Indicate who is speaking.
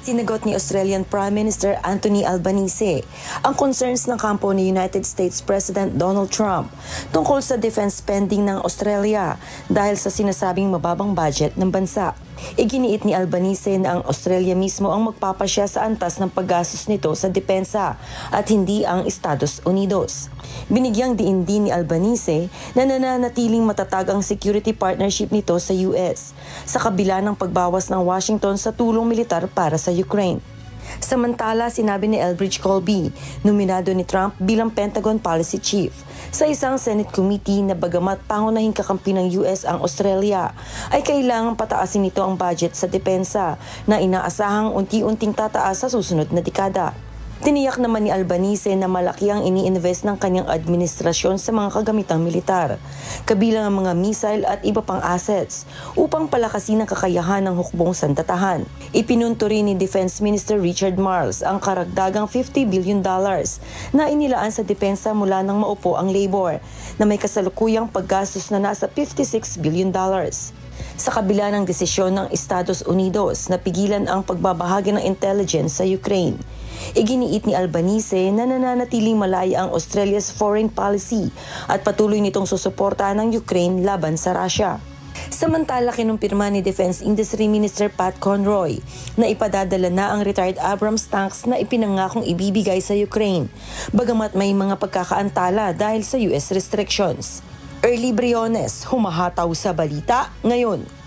Speaker 1: Sinagot ni Australian Prime Minister Anthony Albanese ang concerns ng kampo ni United States President Donald Trump tungkol sa defense spending ng Australia dahil sa sinasabing mababang budget ng bansa. Iginiit ni Albanese na ang Australia mismo ang magpapasya sa antas ng paggastos nito sa depensa at hindi ang Estados Unidos. Binigyang diin din ni Albanese na nananatiling matatag ang security partnership nito sa US sa kabila ng pagbawas ng Washington sa tulong militar para sa Ukraine. Samantala, sinabi ni Elbridge Colby, nominado ni Trump bilang Pentagon Policy Chief, sa isang Senate committee na bagamat pangunahing kakampi ng US ang Australia, ay kailangang pataasin nito ang budget sa depensa na inaasahang unti-unting tataas sa susunod na dekada. Tiniyak naman ni Albanese na malaki ang ini-invest ng kanyang administrasyon sa mga kagamitang militar, kabilang ang mga missile at iba pang assets, upang palakasin ang kakayahan ng hukbong sandatahan. Ipinunto rin ni Defense Minister Richard Marles ang karagdagang $50 billion na inilaan sa depensa mula nang maupo ang Labor, na may kasalukuyang paggastos na nasa $56 billion. Sa kabila ng desisyon ng Estados Unidos na pigilan ang pagbabahagi ng intelligence sa Ukraine, iginiit ni Albanese na nananatiling malaya ang Australia's foreign policy at patuloy nitong susuportahan ng Ukraine laban sa Russia. Samantala, kinumpirma ni Defense Industry Minister Pat Conroy na ipadadala na ang retired Abrams tanks na ipinangakong ibibigay sa Ukraine, bagamat may mga pagkakaantala dahil sa US restrictions. Early Briones, humahataw sa balita ngayon.